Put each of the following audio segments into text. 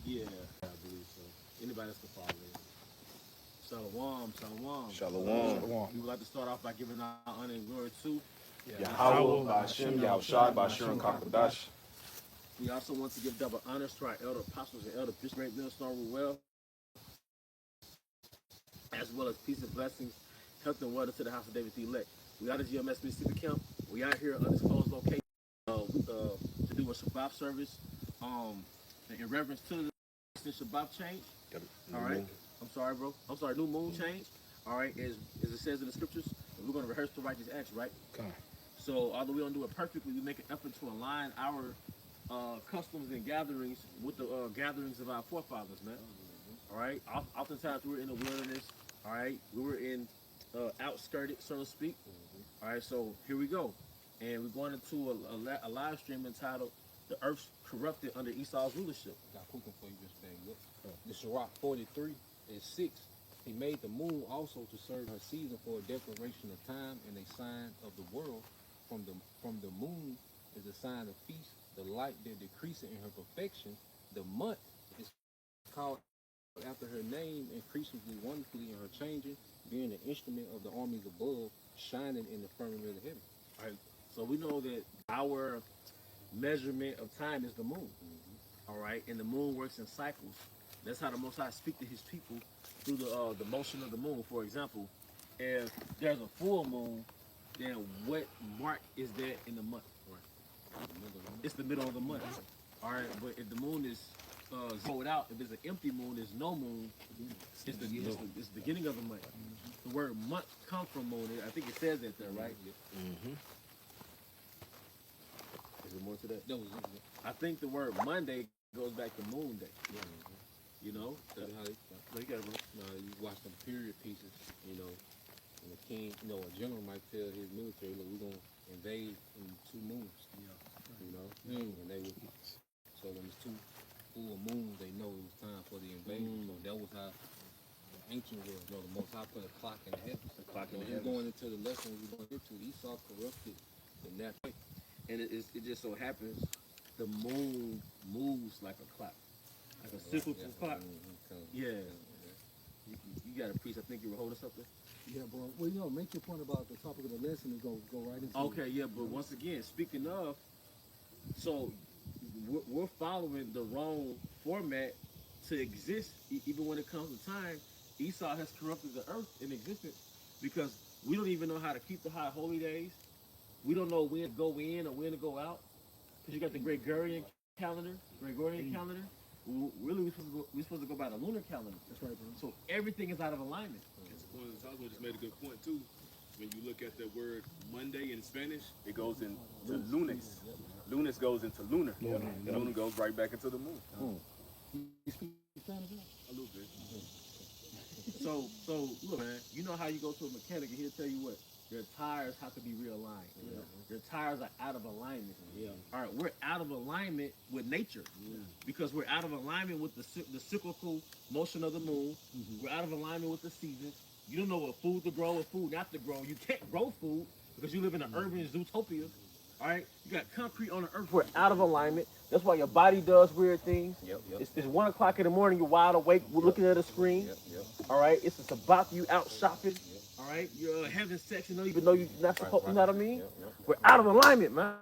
Yeah, I believe so. Anybody else can follow in. Shalom, shalom. Shalom. We would like to start off by giving our honor and glory to. Yahweh, Ba'ashem, Yahushai, Ba'ashem, Kakadash. We also want to give double honors to our elder apostles and elder bishops, great men, starting well, as well as peace and blessings, health and wellness to the house of David the elect. We are the GMS Mississippi Camp. We are here at undisclosed location to do a Shabbat service in reverence to the Shabbat change. All right. I'm sorry, bro. I'm sorry, new moon change. All right, as it says in the scriptures, we're going to rehearse the righteous acts, right? Come. So, although we don't do it perfectly, we make an effort to align our customs and gatherings with the gatherings of our forefathers, man. All right. Oftentimes we were in the wilderness. All right. We were in outskirted, so to speak. All right. So here we go, and we're going into a live stream entitled "The Earth's Corrupted Under Esau's Rulership." Got cooking for you just bang. Look, the Sirach 43 and 6. He made the moon also to serve her season for a declaration of time and a sign of the world. From the moon is a sign of feast, the light that decreasing in her perfection. The month is called after her name, increasingly wonderfully in her changing, being an instrument of the armies above, shining in the firmament of heaven. All right. So we know that our measurement of time is the moon. All right, and the moon works in cycles. That's how the Most High speak to His people through the motion of the moon. For example, if there's a full moon, then what mark is that in the month? Right. It's the middle of the month. All right, but if the moon is zeroed out, if it's an empty moon, there's no moon. It's the beginning of the month. The word month comes from moon. I think it says that there, right? Is there more to that? No, I think the word Monday goes back to Moon Day. You know? you got it, bro. You watch some period pieces, you know, and the king, you know, a general might tell his military, look, we're gonna invade in 2 moons. You know? And they would, so when it's 2 full moons, they know it was time for the invasion. So that was how the ancient world, you know, the Most High put a clock in the heavens. The clock in the We're heavens. going into the lesson we're going into. Esau corrupted the natural. And it just so happens the moon moves like a clock. Like a cyclical clock. Yeah. You got a priest, I think you were holding something? Yeah, bro. Well, you know, make your point about the topic of the lesson and go right into Okay, yeah, but once again, speaking of, so we're following the wrong format to exist, even when it comes to time. Esau has corrupted the earth in existence because we don't even know how to keep the high holy days. We don't know when to go in or when to go out. Because you got the Gregorian calendar. Really, we're supposed to go by the lunar calendar. That's right, bro. So everything is out of alignment. Salvo just made a good point too. When you look at the word Monday in Spanish, it goes into lunes. Lunes goes into lunar. Lunar goes right back into the moon. You speak Spanish? A little bit. So look, man, you know how you go to a mechanic and he'll tell you what? Your tires have to be realigned. Your tires are out of alignment. All right, we're out of alignment with nature because we're out of alignment with the cyclical motion of the moon. We're out of alignment with the seasons. You don't know what food to grow, what food not to grow. You can't grow food because you live in an urban zootopia. All right, you got concrete on the earth. We're out of alignment. That's why your body does weird things. It's 1 o'clock in the morning. You're wide awake. We're looking at a screen. All right, it's just about you out shopping. All right, you're having sex, you know, even though you're not supposed to. You know what I mean? We're out of alignment, man.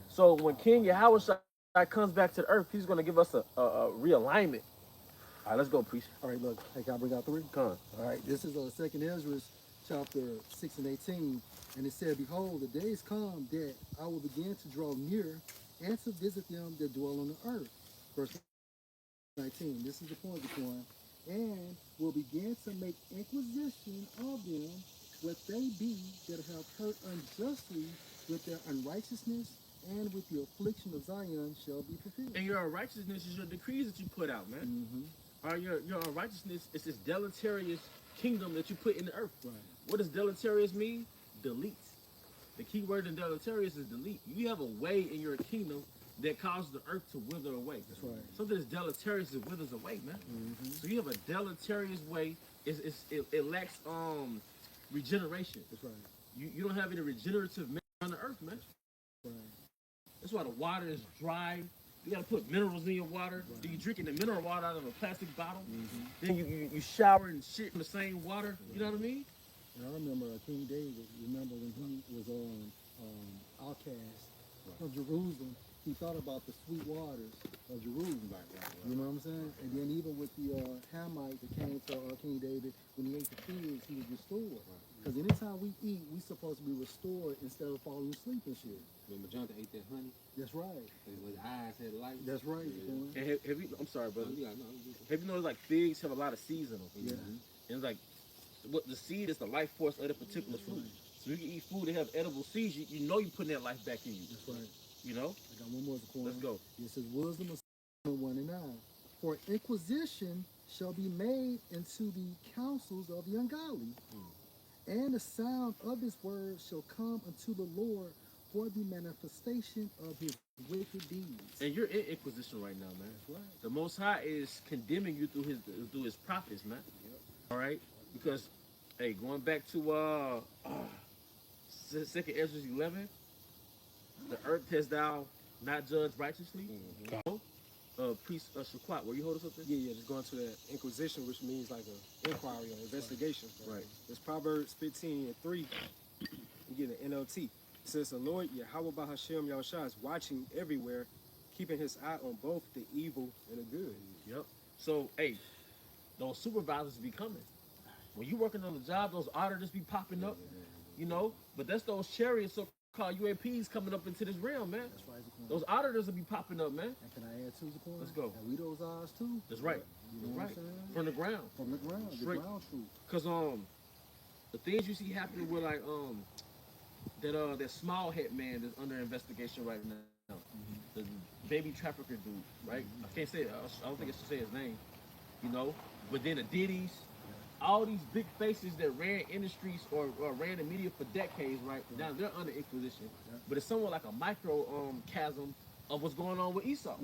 So when King Yahweh comes back to the earth, he's going to give us a realignment. All right, let's go, priest. All right, look. Hey, can I bring out 3? Come on. All right, this is 2nd Ezra, chapter 6 and 18. And it said, behold, the days come that I will begin to draw near and to visit them that dwell on the earth. Verse 19. This is the point of the point. And will begin to make inquisition of them, what they be that have hurt unjustly with their unrighteousness, and with the affliction of Zion shall be fulfilled. And your unrighteousness is your decrees that you put out, man. All right, your unrighteousness is this deleterious kingdom that you put in the earth. Right. What does deleterious mean? Delete. The key word in deleterious is delete. You have a way in your kingdom that causes the earth to wither away. That's right. Something that's deleterious, it withers away, man. So you have a deleterious way. It lacks regeneration. That's right. You don't have any regenerative matter on the earth, man. Right. That's why the water is dry. You gotta put minerals in your water. Then you drinking the mineral water out of a plastic bottle. Then you shower and shit in the same water. You know what I mean? And I remember King David, remember when he was on outcast of Jerusalem, he thought about the sweet waters of Jerusalem. You know what I'm saying? And then even with the Hamite that came to King David, when he ate the figs, he was restored. Because anytime we eat, we supposed to be restored instead of falling asleep and shit. Remember Jonathan ate that honey? That's right. His eyes had light. That's right. And have you? I'm sorry, brother. Yeah, no, Have you noticed like figs have a lot of seeds in them? Yeah. And it's like what the seed is the life force of the particular food. So you can eat food that have edible seeds. You know you're putting that life back in you. That's right. You know. I got one more point. Let's go. It says wisdom of 1 and 9. For inquisition shall be made into the counsels of the ungodly, and the sound of his word shall come unto the Lord for the manifestation of his wicked deeds. And you're in Inquisition right now, man. That's right. The Most High is condemning you through his prophets, man. All right, because hey, going back to 2nd Ezra 11, the earth has thou not judged righteously. Priest Shaquat, were you holding something? Yeah, just going to the Inquisition, which means like an inquiry or investigation. Right. It's Proverbs 15:3. You get an NLT. It says, the Lord Yahweh Bahashem Yahushua is watching everywhere, keeping his eye on both the evil and the good. Yep. So, hey, those supervisors be coming. When you working on the job, those auditors be popping up, you know. But that's those chariots, so-called UAPs coming up into this realm, man. That's right. Zaquan. Those auditors will be popping up, man. And can I add two, Zaquan? Let's go. And we those eyes too. That's right. You know what I'm saying? From the ground. From the ground. Straight. The ground truth. Cause the things you see happening with like that small head man that's under investigation right now, the baby trafficker dude, right? I can't say it. I don't think I should say his name, you know. But then the Diddy's, all these big faces that ran industries or ran the media for decades, right? Now they're under Inquisition, but it's somewhat like a micro chasm of what's going on with Esau.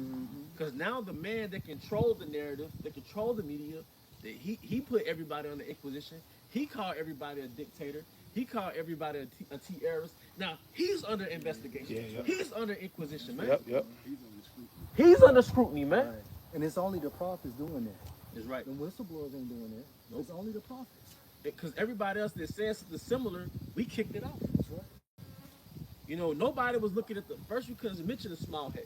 Because now the man that controlled the narrative, that controlled the media, that he put everybody under Inquisition. He called everybody a dictator. He called everybody a terrorist. Now he's under investigation. He's under Inquisition, man. Yep. He's under scrutiny, man. Right. And it's only the prophets doing that. That's right. The whistleblowers ain't doing that. Nope. It's only the prophets. Because everybody else that said something similar, we kicked it off. That's right. You know, nobody was looking at the first. You couldn't mention a small hedge.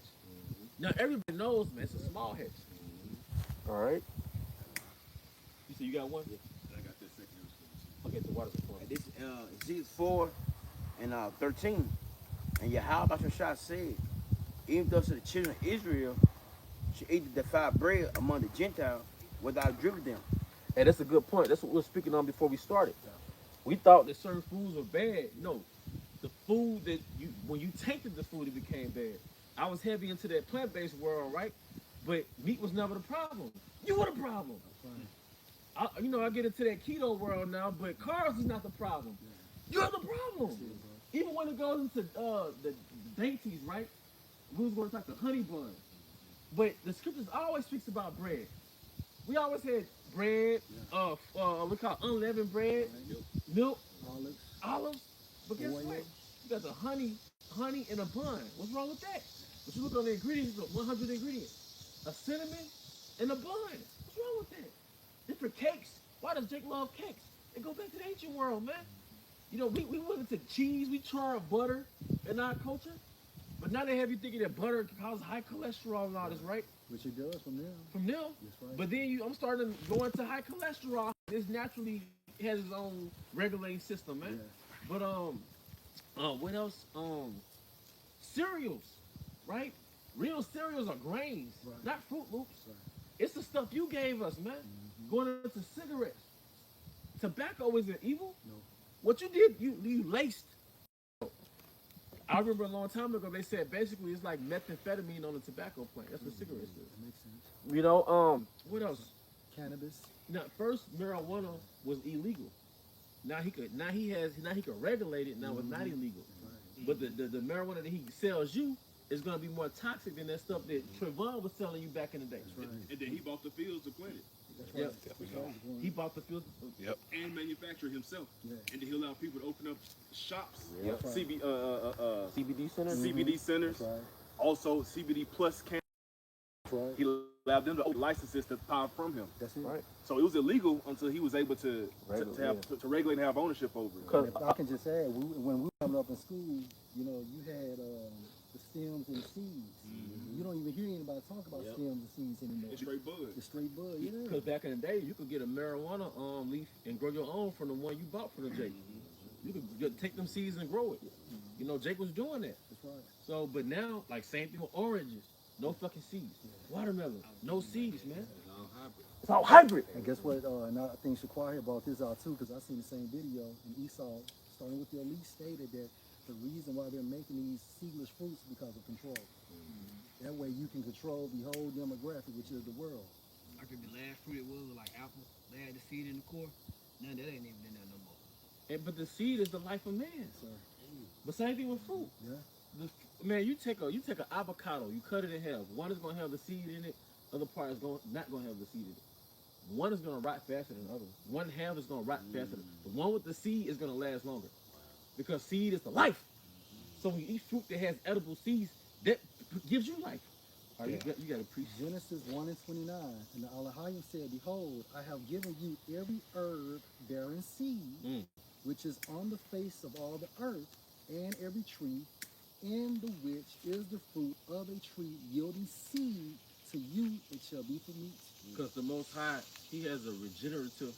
Now everybody knows, man, it's a small hedge. All right. You said you got one? I got that second. Okay, the water's a point. This Ezekiel 4 and 13. And Yahweh Bahashem said, even thus the children of Israel should eat the defiled bread among the Gentiles without driven them. Hey, that's a good point. That's what we were speaking on before we started. We thought that certain foods were bad. No, the food that when you tainted the food, it became bad. I was heavy into that plant-based world, right? But meat was never the problem. You were the problem. I get into that keto world now, but carbs is not the problem. You're the problem. Even when it goes into the dainties, right? We was going to talk the honey bun. But the scriptures always speaks about bread. We always had bread, we call unleavened bread, milk, olives. But guess what? You got the honey in a bun. What's wrong with that? But you look on the ingredients, 100 ingredients. A cinnamon in a bun. What's wrong with that? Different cakes. Why does Jake love cakes? They go back to the ancient world, man. You know, we went into cheese, we tried butter in our culture. But now they have you thinking that butter causes high cholesterol and all this, right? Which it does from them. From them. That's right. But then I'm starting to go into high cholesterol. This naturally has its own regulating system, man. Yeah. But what else? Cereals, right? Real cereals are grains, not Fruit Loops. Right. It's the stuff you gave us, man. Going into cigarettes. Tobacco isn't evil. No. What you did, you laced. I remember a long time ago they said basically it's like methamphetamine on a tobacco plant. That's what cigarettes is. That makes sense. You know, what else? Cannabis. Now, first marijuana was illegal. Now he could regulate it. Now it's not illegal. But the marijuana that he sells you is gonna be more toxic than that stuff that Trayvon was selling you back in the day. And then he bought the fields to plant it. Yep. He bought the field. And manufacture himself. Yeah. And then he allowed people to open up shops. Yep. CBD centers. CBD centers. CBD centers. Right. Also CBD plus Right. He allowed them to open licenses to power from him. That's it. Right. So it was illegal until he was able to regulate and have ownership over it. And if I can just add, when we were coming up in school, you know, you had the stems and the seeds. You don't even hear anybody talk about stems and seeds anymore. It's straight bud. It's straight bud, yeah. Because back in the day, you could get a marijuana leaf and grow your own from the one you bought from the Jake. You could take them seeds and grow it. You know, Jake was doing that. That's right. So, but now, like same thing with oranges, no fucking seeds. Watermelon, no seeds, man. It's all hybrid. It's all hybrid. And guess what? And I think Shaquai brought this out too, because I seen the same video. And Esau, starting with the elite, stated that the reason why they're making these seedless fruits is because of control. That way you can control the whole demographic, which is the world. I think the last fruit it was like apple. They had the seed in the core. Now that ain't even in there no more. But the seed is the life of man. So, But same thing with fruit. yeah. Man, you take an avocado, you cut it in half. One is gonna have the seed in it, other part is not gonna have the seed in it. One is gonna rot faster than the other. One half is gonna rot faster. The one with the seed is gonna last longer, because seed is the life. So when you eat fruit that has edible seeds, that gives you life. All right, you got to appreciate. Genesis 1 and 29. And the Elohim said, Behold, I have given you every herb bearing seed, which is on the face of all the earth, and every tree, in the which is the fruit of a tree yielding seed, to you it shall be for meat. Because the Most High, He has a regenerative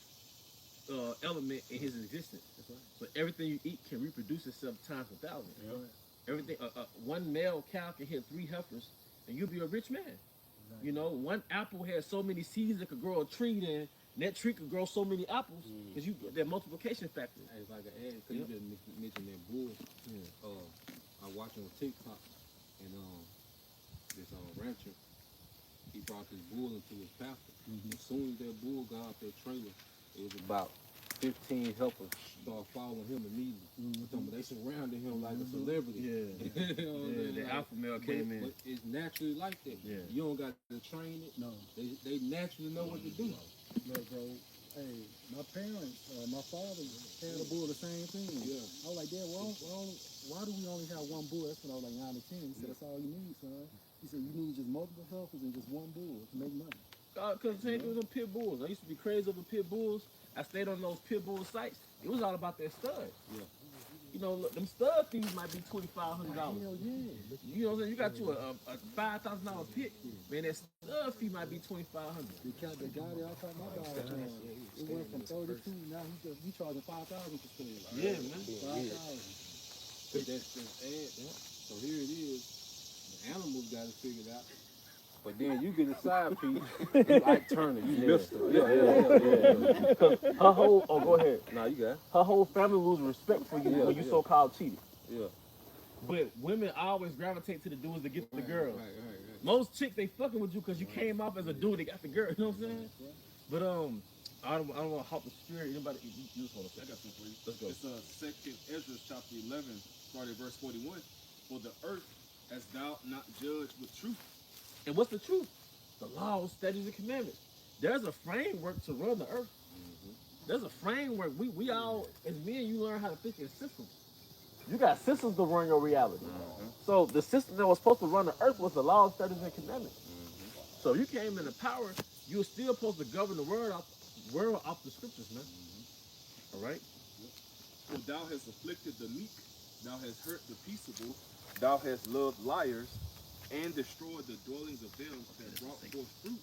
element in His existence. That's right. So everything you eat can reproduce itself times 1,000. That's right. Everything, one male cow can hit 3 heifers, and you'll be a rich man. Exactly. You know, one apple has so many seeds that could grow a tree, then and that tree could grow so many apples because you that multiplication factor. It's like an ad, because you just mentioned that bull. I watching on TikTok, and this rancher, he brought this bull into his pasture. As soon as that bull got out that trailer, it was about 15 helpers started following him immediately. They surrounded him like a celebrity. Yeah, You know what I'm saying? the Like, alpha male came in. But it's naturally like that. Yeah. You don't got to train it. No. They naturally know what to do. Look, bro, hey, my parents, my father had a bull, the same thing. Yeah. I was like, Dad, why do we only have one bull? That's when I was like 9 or 10. He said, that's all you need, son. He said, you need just multiple heifers and just one bull to make money. Because same thing with them pit bulls. I used to be crazy over pit bulls. I stayed on those pit bull sites. It was all about their stud. Yeah. You know, look, them stud fees might be $2,500. Hell yeah. You know what I'm saying? You got you a $5,000 pit, man. That stud fee might be $2,500. The guy that I caught my dog, it went from 32. Now he charging 5,000 for stud. Yeah, man. 5,000. That's ad. So here it is. The animals got it figured out. But then you get a side piece, you Ike Turner, you missed her. Yeah. 'Cause her whole, go ahead. Nah, you got it. Her whole family lose respect for you when you so-called cheated. Yeah. But women always gravitate to the dudes that get the girls. Right. Most chicks, they fucking with you because you came off as a dude that got the girl. You know what I'm saying? But I don't want to hop the spirit. Anybody? You just want to say? I got something for you. Let's go. It's 2nd Ezra chapter 11, starting at verse 41. For the earth hast thou not judged with truth. And what's the truth? The laws, statutes, and commandments. There's a framework to run the earth. There's a framework. We all, as men, you learn how to think in systems. You got systems to run your reality. So the system that was supposed to run the earth was the laws, statutes, and commandments. So if you came into power, you were still supposed to govern the world off the scriptures, man. All right? For thou hast afflicted the meek, thou hast hurt the peaceable, thou hast loved liars, and destroyed the dwellings of them that brought forth fruit,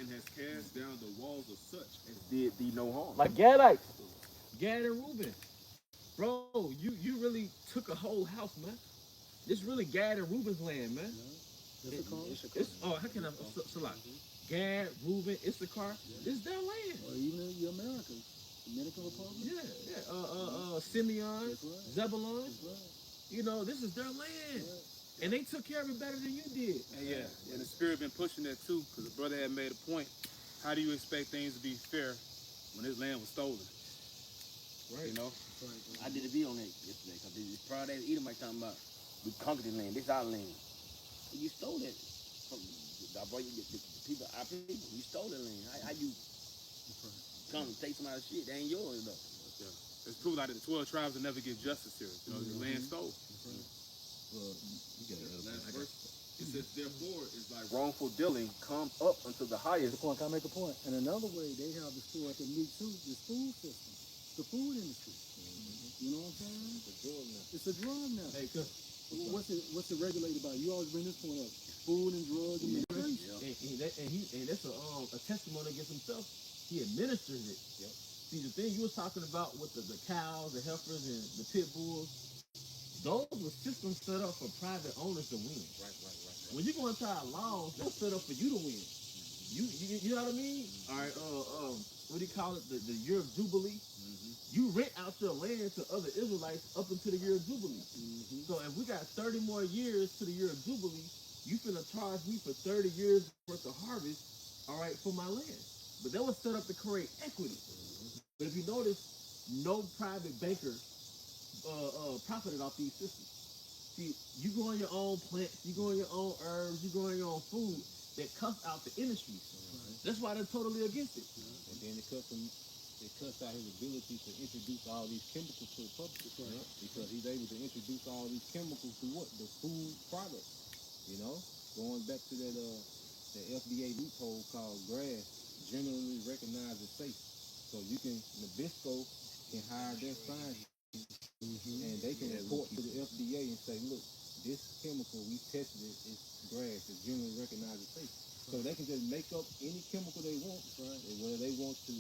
and hast cast down the walls of such as did thee no harm. Like Gadites, Gad and Reuben. Bro, you really took a whole house, man. This really Gad and Reuben's land, man. How can I select? Gad, Reuben, Issachar. This is their land. Or even in the Americas, Dominican Republic. Yeah. Simeon, That's right. Zebulon. That's right. You know, this is their land. And they took care of it better than you did. Yeah, and the spirit been pushing that too, because the brother had made a point. How do you expect things to be fair when his land was stolen? Right. You know? I did a video on that yesterday, because this prior day Edom I talking about, we conquered the land, this is our land. You stole that from the people, our people, you stole the land. How you come and take somebody's shit, that ain't yours though. Yeah. It's proof like that the 12 tribes will never get justice here. You know, the land stole. Well, you got it. Last verse. It says, therefore, is thy wrongful dealing come up unto the highest. Can I make a point? And another way they have destroyed the meat too is food system, the food industry. You know what I'm saying? It's a drug now. Hey, cause What's it regulated by? You always bring this point up. Food and drug administration. and that's a testimony against himself. He administers it. Yep. See, the thing you was talking about with the cows, the heifers, and the pit bulls, those were systems set up for private owners to win. Right. When you go into our laws, they're set up for you to win. You know what I mean? All right. What do you call it? The year of Jubilee. You rent out your land to other Israelites up until the year of Jubilee. So if we got 30 more years to the year of Jubilee, you finna charge me for 30 years worth of harvest, all right, for my land. But that was set up to create equity. But if you notice, no private banker profited off these systems. See, you grow your own plants, you grow your own herbs, you grow your own food that cuts out the industries. That's why they're totally against it. And then it cuts out his ability to introduce all these chemicals to the public. Because he's able to introduce all these chemicals to what? The food products. You know? Going back to that the FDA loophole called grass, generally recognized as safe. So you can, Nabisco can hire their scientists and they can report to the FDA and say, look, this chemical, we tested it, it's grass, it's generally recognized as safe. So they can just make up any chemical they want, whether they want to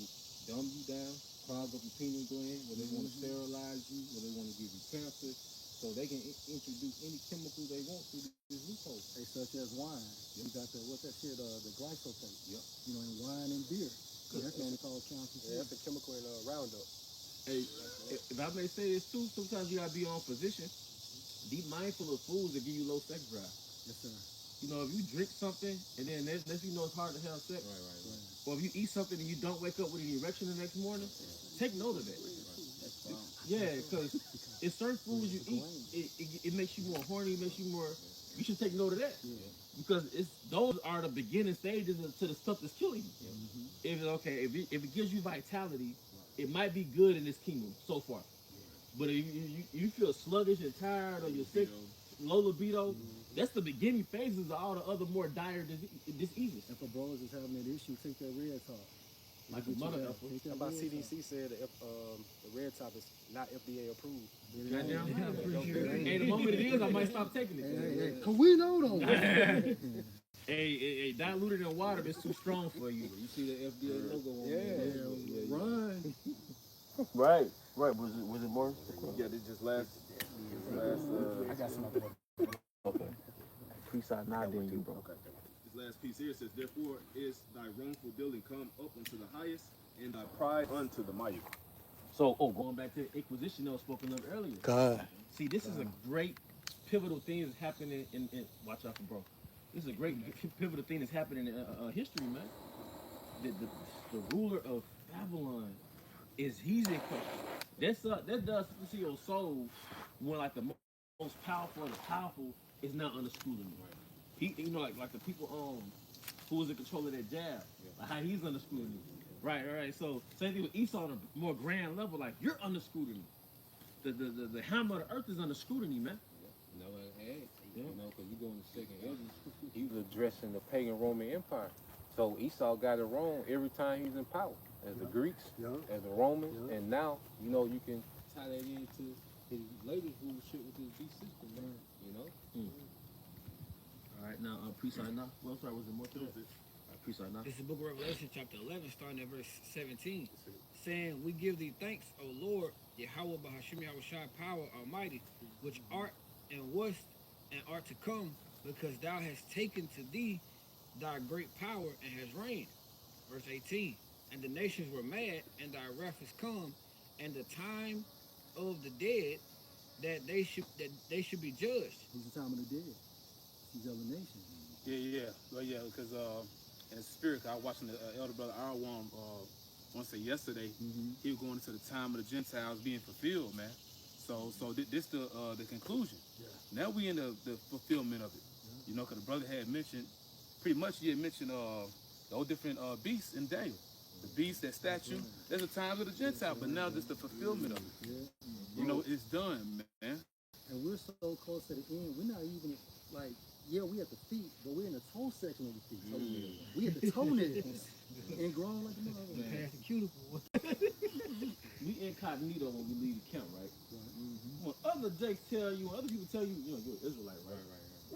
dumb you down, clog up your pineal gland, whether they want to sterilize you, whether they want to give you cancer. So they can introduce any chemical they want through this loophole. Hey, such as wine. You got what's that shit, the glyphosate. Yep. You know, in wine and beer. That's only called cancer. Yeah, that's a chemical in Roundup. Hey, if I may say this too, sometimes you gotta be on position. Be mindful of foods that give you low sex drive. Yes, sir. You know, if you drink something and then next you know it's hard to have sex, Right. or if you eat something and you don't wake up with an erection the next morning, take note of that. Yeah, because it's certain foods you eat, it makes you more horny, it makes you more. You should take note of that because those are the beginning stages to the stuff that's killing you. If it gives you vitality, it might be good in this kingdom so far. But if you feel sluggish and tired or you're sick, low libido, that's the beginning phases of all the other more dire diseases. If a bro is having that issue, take that red top. Like a mother apple. How about CDC said the red top is not FDA approved. Goddamn. Hey, the moment it is, I might stop taking it. Hey, cause we know though. Hey, diluted in water is too strong for you. You see the FDA logo on Yeah, run. Right. Was it more? Yeah, this just last. I got something. Okay. Pre-side not doing you, bro. This last piece here says, therefore is thy wrongful dealing come up unto the highest, and thy pride unto the mighty. So, going back to the Inquisition that was spoken of earlier. God. See, this is a great pivotal thing that's happening in watch out for bro. This is a great pivotal thing that's happening in history, man. The ruler of Babylon he's in question. That does something to your soul when like the most powerful of the powerful is not under scrutiny. He, like the people who was in control of that jab, like how he's under scrutiny. Right. So same thing with Esau on a more grand level, like you're under scrutiny. The hammer of the earth is under scrutiny, man. No, you know, because you go in the second Ezra, he was addressing the pagan Roman Empire. So Esau got it wrong every time he was in power, as the Greeks, as the Romans, and now, you know, you can tie that into his latest rulership with his beast system, man, you know? All right, now, pre-side now. Well, sorry, was there more to this? Pre-side now. This is the book of Revelation, chapter 11, starting at verse 17, saying, we give thee thanks, O Lord, Yahweh, Bahashim, Yahushua, power, almighty, which art and wast and art to come, because thou hast taken to thee thy great power and hast reigned. Verse 18, and the nations were mad, and thy wrath is come, and the time of the dead that they should be judged. Who's the time of the dead? These other nations. Yeah, because in the spirit, I was watching the elder brother Arwan, I want to say yesterday, he was going into the time of the Gentiles being fulfilled, man. So this the conclusion. Yeah. Now we in the fulfillment of it. Yeah. You know, because the brother had mentioned, pretty much he had mentioned those different beasts in Daniel. The beast, that statue, there's a time of the Gentile, but now this the fulfillment of it. Yeah. You know, it's done, man. And we're so close to the end, we're not even, like, yeah, we at the feet, but we're in the toe section of the feet. We at the toenails and growing like a mother. Past the cuticle. We incognito when we leave the camp, right? When other Jakes tell you, when other people tell you, you know, you're an Israelite, right?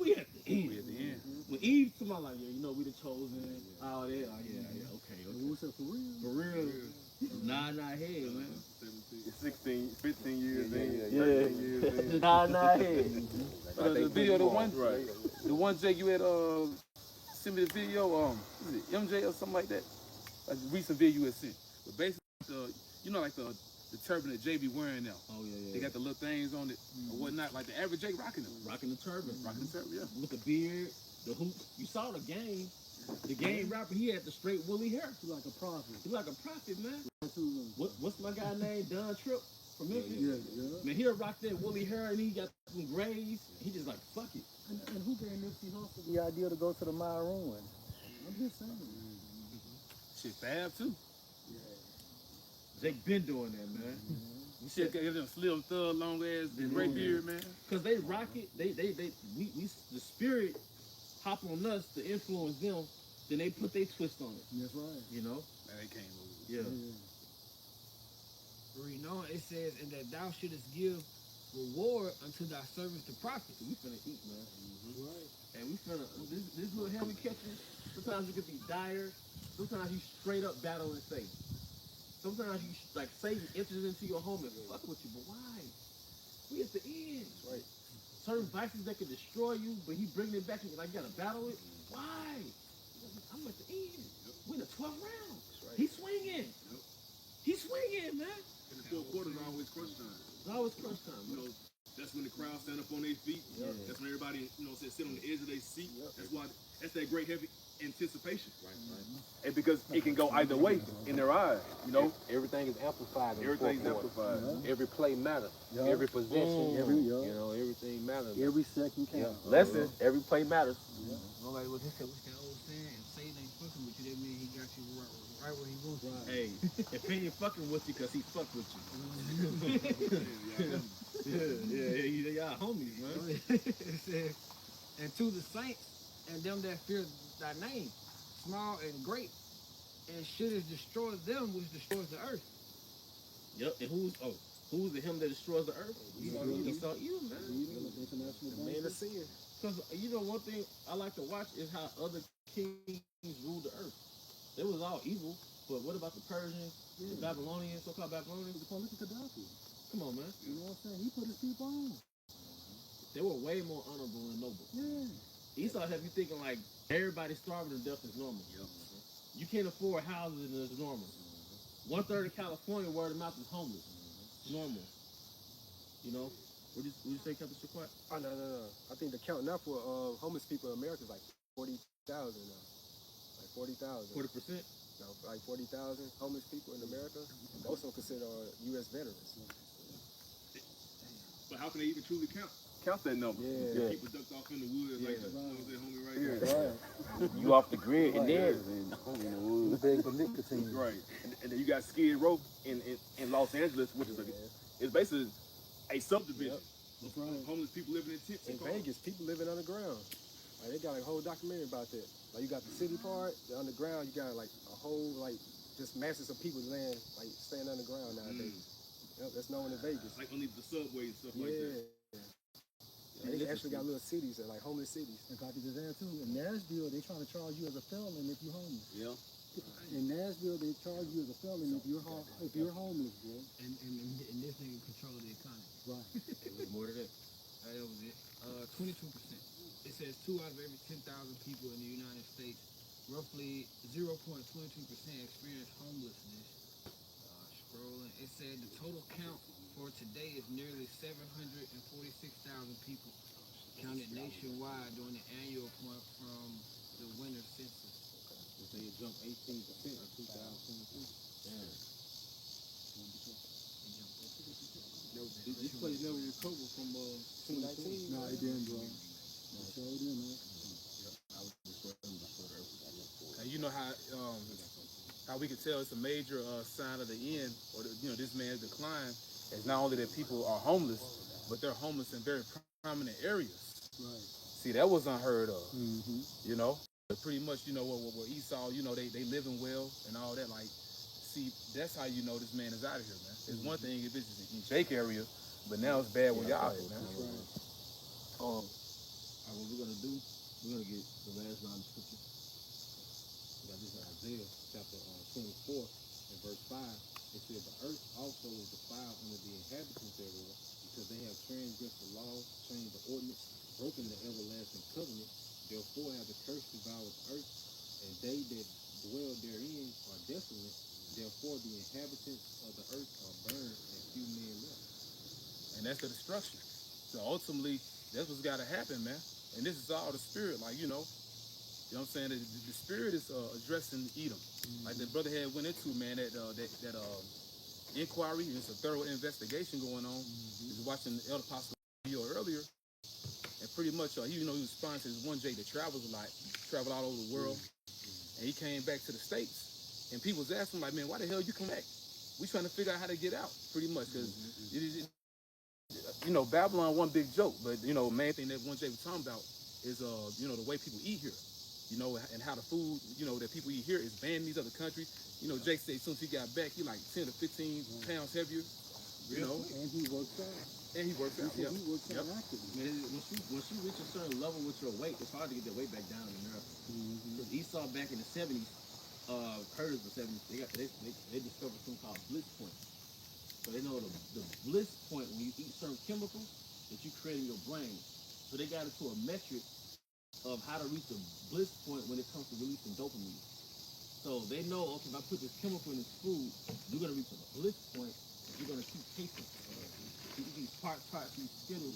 We at the end. We at the end. When Eve to my like, yeah, you know, we the chosen, all that. Oh, yeah, okay. And we said, for real? For real. Nah, head, man. 16, 15 years in. Yeah. 13 years in. Nah, head. The video, the one Jake you had sent me the video, is it MJ or something like that? Like the recent video you had sent. But basically, you know, like the turban that Jay be wearing now. Oh, yeah. They got the little things on it or whatnot. Like the average Jake rocking them. Rocking the turban. Yeah. With the beard, the hoop. You saw the game. The game rapper, he had the straight woolly hair. He like a prophet. He like a prophet, man. Too. What's my guy named? Don Tripp from Memphis? Yeah. Man, he'll rock that woolly hair and he got some grays. He just like, fuck it. And who gave Nipsey Hussle the idea to go to the Maroon? I'm just saying. Shit, Fab too. Jake been doing that, man. You should get them slim thug, long ass, gray beard, man. Cause they rock it. We the spirit hop on us to influence them. Then they put their twist on it. That's right. You know? Man, they came over. Yeah. Reading on, it says, and that thou shouldest give reward unto thy servants the prophets. We finna eat, man. Right. And we finna this little heavy catching. Sometimes you could be dire. Sometimes you straight up battling Satan. Sometimes you like Satan enters into your home and fuck with you, but why? We at the end. Right. Certain vices that can destroy you, but he bringing it back and like you gotta battle it. Why? I'm at the end. We in the 12th round. Right. He's swinging. He's swinging, man. And the fourth quarter is always crunch time. It's always crunch time. You know, that's when the crowd stand up on their feet. Yeah. That's when everybody, you know, sit on the edge of their seat. Yep. That's that great heavy anticipation. Right. And because it can go either way in their eyes, you know. Everything is amplified. In Everything's the fourth quarter. amplified. Every play matters. Yeah. Every possession. Yeah. You know, everything matters. Every second counts. Lesson, every play matters. Nobody was what's that old saying? If Satan ain't fucking with you, that means he got you right where he wants you. Hey, if he ain't fucking with you, cause he fuck with you. Yeah, y'all homies, man. It says, and to the saints and them that fear thy name, small and great, and shouldest destroy them which destroys the earth. Yep. And who's the him that destroys the earth? Esau, you, man. International Man of sin. Because you know one thing I like to watch is how other kings ruled the earth. They was all evil, but what about the Persians, the Babylonians, so-called Babylonians? Look at Gaddafi. Come on, man. You know what I'm saying? He put his people on. They were way more honorable and noble. Yeah. Esau have you thinking like everybody starving to death is normal. You can't afford houses and it's normal. 1/3 of California, word of mouth is homeless. Normal. You know? Would you say, Captain Shaquat? Oh, no. I think the count now for homeless people in America is like 40,000 now. Like 40,000. 40%? No, like 40,000 homeless people in America. Most of them consider U.S. veterans. But how can they even truly count that number? Yeah. People ducked off in the woods like that. You know what I'm saying, homie, right Yeah. there. Right. You off the grid and then He begged for nicotine. Right. And then you got Skid Row in Los Angeles, which is it's basically a subdivision. That's right. Homeless people living in tents. In and cars. Vegas, people living underground. Like they got like a whole documentary about that. Like you got the city part, the underground. You got like a whole like just masses of people laying like staying underground nowadays. Yep, that's known in Vegas. Like underneath the subway and stuff like that. Yeah, they actually got little cities that like homeless cities. If I could just add too, in Nashville, they trying to charge you as a felon if you're homeless. Yeah. In Nashville, they charge you as a felon if you're homeless, bro. And this nigga control the economy. Right. It was more to that. That was it. 22%. It says 2 out of every 10,000 people in the United States, roughly 0.22% experience homelessness. Scrolling. It said the total count for today is nearly 746,000 people counted nationwide during the annual point from the winter census. So it jumped 18% in 2023. Damn. This place never recovered from 2019. No, it didn't, bro. No, sure it didn't, man. You know how we can tell it's a major sign of the end, or this man's decline, is not only that people are homeless, but they're homeless in very prominent areas. Right. See, that was unheard of. You know, but pretty much, you know, what Esau, you know, they living well and all that. Like, see, that's how you know this man is out of here, man. It's one thing if it's in Jake area, but now it's bad where y'all at, man. All right, what we're gonna do, we're gonna get the last line of scripture. We got this in Isaiah chapter 24 and verse 5. It says, the earth also is defiled under the inhabitants thereof, because they have transgressed the law, changed the ordinance, broken the everlasting covenant. Therefore have the curse devoured the earth, and they that dwell therein are desolate. Therefore the inhabitants of the earth are burned, and few men left. And that's the destruction. So ultimately, that's what's got to happen, man. And this is all the spirit, like, you know what I'm saying? The spirit is addressing Edom. Like the brother had went into, man, that inquiry. It's a thorough investigation going on. He was watching the Elder Apostle video earlier, and pretty much, he was responding to this one J that travels a lot, travel all over the world, and he came back to the States, and people was asking him, like, man, why the hell you come back? We trying to figure out how to get out, pretty much, because you know, Babylon one big joke, but you know, main thing that one J was talking about is you know, the way people eat here, you know, and how the food, you know, that people eat here is banned in these other countries. You know, Jake said as soon as he got back, he like 10 to 15 pounds heavier, you know. And he works out. And he works out. He works out actively. Man, once you reach a certain level with your weight, it's hard to get that weight back down in America. Because Esau back in the 70s, herders in the 70s, they discovered something called bliss point. So they know the bliss point when you eat certain chemicals that you create in your brain. So they got into a metric of how to reach the bliss point when it comes to releasing dopamine. So they know, okay, if I put this chemical in this food, you're gonna reach a bliss point. You're gonna keep tasting. You eat these parts, these Skittles.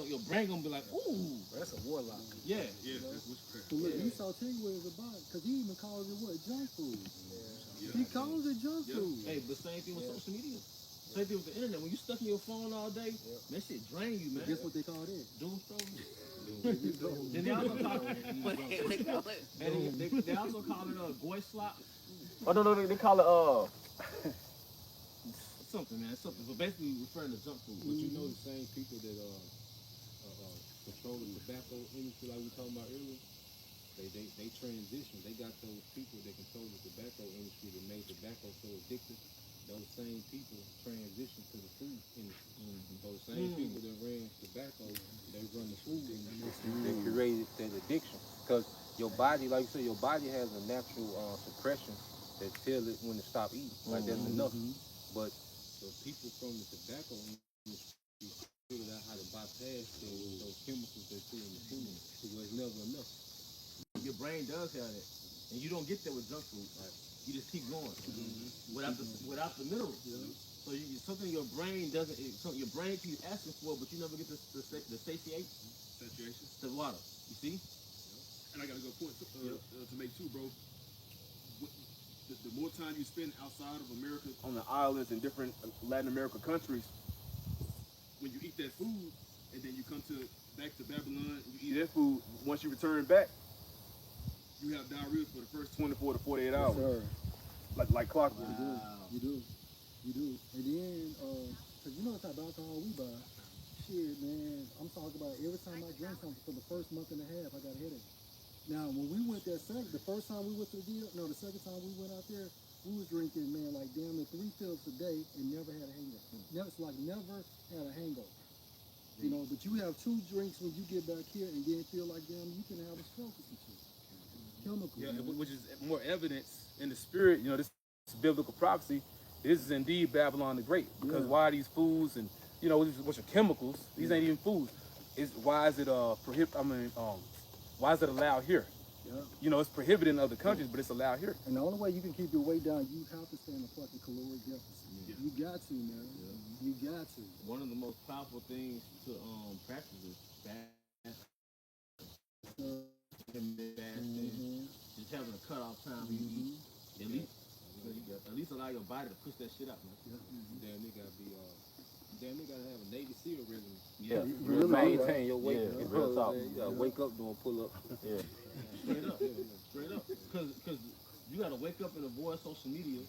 Your brain gonna be like, ooh, That's a warlock. yeah. Yeah, that's witchcraft. So look, Esau tell you what it's about, because he even calls it what? Junk food. He calls it junk food. Hey, but same thing with social media. Same thing with the internet. When you stuck in your phone all day, that shit drain you, man. Guess what they call it? Doom scrolling. Then they also call it. They also call it goy slop. Oh no, they call it something, man, something. But basically referring to junk food. But you know the same people that control the tobacco industry, like we were talking about earlier, they transition. They got those people that control the tobacco industry that made tobacco so addictive. Those same people transition to the food industry. Those same people that ran tobacco, they run the food industry. They created that addiction. Because your body, like you said, your body has a natural suppression that tells it when to stop eating. Like that's enough. But the people from the tobacco industry figured out how to bypass those chemicals they put in the food, because it's never enough. Your brain does have that, and you don't get that with junk food. Right? You just keep going without the minerals. So something your brain doesn't. Something your brain keeps asking for, but you never get the satiation. The water. You see? And I got a good point to make too, bro. The more time you spend outside of America, on the islands and different Latin American countries, when you eat that food, and then you come back to Babylon, and you eat that food, once you return back, you have diarrhea for the first 24 to 48 hours. Sure. Like clockwork. You do. And then, cause you know what type of alcohol we buy. Shit, man, I'm talking about every time I drink something for the first month and a half, I got a headache. Now, when we went there the first time we went to the deal, the second time we went out there, we was drinking, man, like damn near 3 fills a day and never had a hangover. Never had a hangover. You know, but you have 2 drinks when you get back here and then feel like damn, you can have a stroke or some shit. Chemicals. Yeah, man. which is more evidence in the spirit. You know, this biblical prophecy. This is indeed Babylon the Great. Because why are these foods and which are chemicals? These ain't even foods. Why is it why is it allowed here? Yeah. You know, it's prohibited in other countries, but it's allowed here. And the only way you can keep your weight down, you have to stay in a fucking caloric deficit. Yeah. You got to, man. Yeah. You got to. One of the most powerful things to practice is fasting. Just having a cutoff time when you eat. At least allow your body to push that shit out, man. Damn, they gotta have a Navy SEAL regimen. Yeah. You really maintain your weight. Yeah, real talk. You gotta wake up doing pull up. Yeah. Straight up. Because you gotta wake up and avoid social media.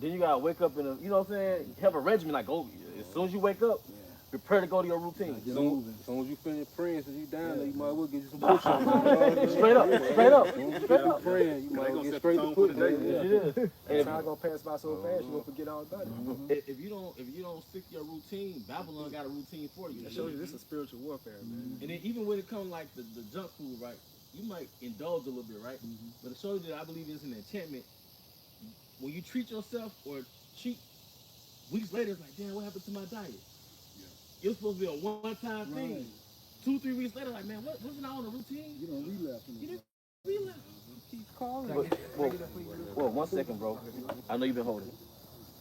Then you gotta wake up and you know what I'm saying? Have a regimen like as soon as you wake up, Prepare to go to your routine. Get As soon moving. as you finish praying, since you down there, you might as well get you some push-ups. Straight up, straight up. As soon as you finish praying, you might as well get straight to put today. Yes, it is. And time gonna pass by so fast, you gonna forget all about it. If you don't stick to your routine, Babylon got a routine for you. That shows you this is spiritual warfare, man. And then even when it comes like the junk food, right? You might indulge a little bit, right? But it shows you that I believe it's an enchantment. When you treat yourself or cheat, weeks later it's like, damn, what happened to my diet? It was supposed to be a one-time thing. 2-3 weeks later, like, man, wasn't I on a routine? You don't relapse. You didn't relapse. Keep calling. Well, 1 second, bro. I know you've been holding.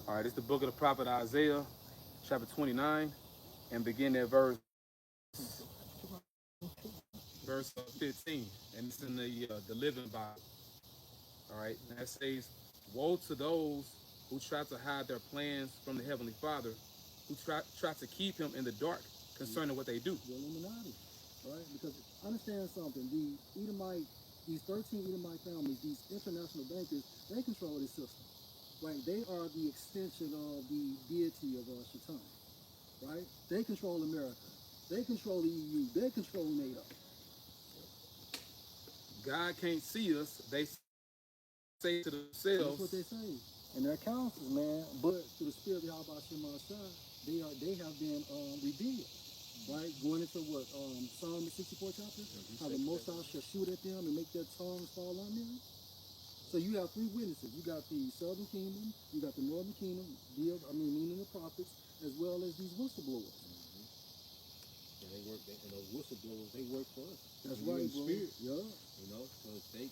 All right, it's the book of the prophet Isaiah, chapter 29, and begin at verse 15, and it's in the Living Bible. All right, and that says, "Woe to those who try to hide their plans from the Heavenly Father, who try to keep Him in the dark concerning what they do." The Illuminati, right? Because understand something, these 13 Edomite families, these international bankers, they control this system, right? They are the extension of the deity of Shaitan, right? They control America. They control the EU. They control NATO. God can't see us, they say to themselves. That's what they say. And their counsels, man, but through the spirit of Yahweh Shemashah, they have been revealed. Right? Going into what? Psalm 64 chapter? How the Most High shall shoot at them and make their tongues fall on them. So you have three witnesses. You got the southern kingdom, you got the northern kingdom, meaning the prophets, as well as these whistleblowers. And they work, and those whistleblowers, they work for us. That's We right, in bro. spirit, Yeah. you know, because they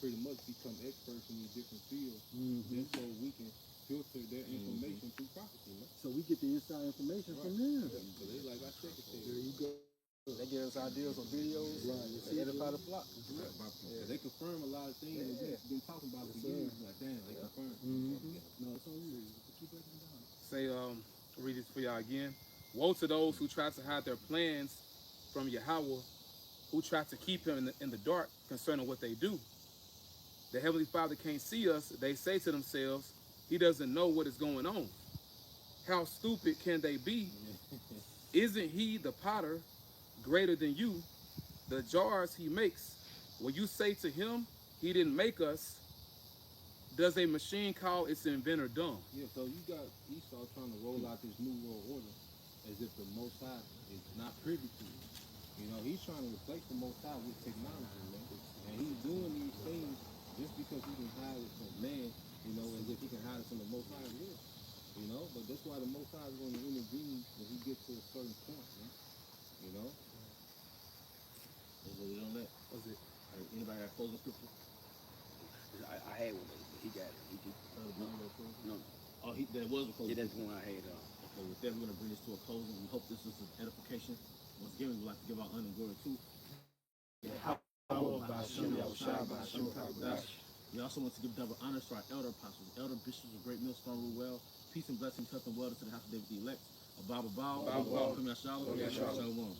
pretty much become experts in these different fields, just so we can filter their information through prophecy, man. So we get the inside information from them. So they like I said, There you go. They give us ideas on videos, Right. to edify the flock. they confirm a lot of things that we've been talking about for years. Like, damn, they confirm. No, it's on you. Keep breaking it down. Say, read this for y'all again. "Woe to those who try to hide their plans from Yahweh, who try to keep Him in the dark concerning what they do. The Heavenly Father can't see us, they say to themselves, He doesn't know what is going on. How stupid can they be? Isn't He the potter greater than you? The jars He makes, will you say to Him, He didn't make us? Does a machine call its inventor dumb?" Yeah, so you got Esau trying to roll out this new world order as if the Most High is not privy to it. You know, he's trying to replace the Most High with technology, man. And he's doing these things just because he can hide it from man, you know, as if he can hide it from the Most High will. You know, but that's why the Most High is going to intervene when he gets to a certain point, man. You know? That's what we don't let. What's it? Anybody got closing scripture? I had one, but he got it. He just, no. Oh, there was a closing. Yeah, that's the one I had. Okay, with that, we're going to bring this to a closing. We hope this is an edification. Once again, we would like to give our honor and glory to we also want to give double honors to our elder apostles, elder bishops of Great Millstone Rule Well. Peace and blessings, health and wealth to the house of David the elect. A Bible bow. Shalom. Shalom.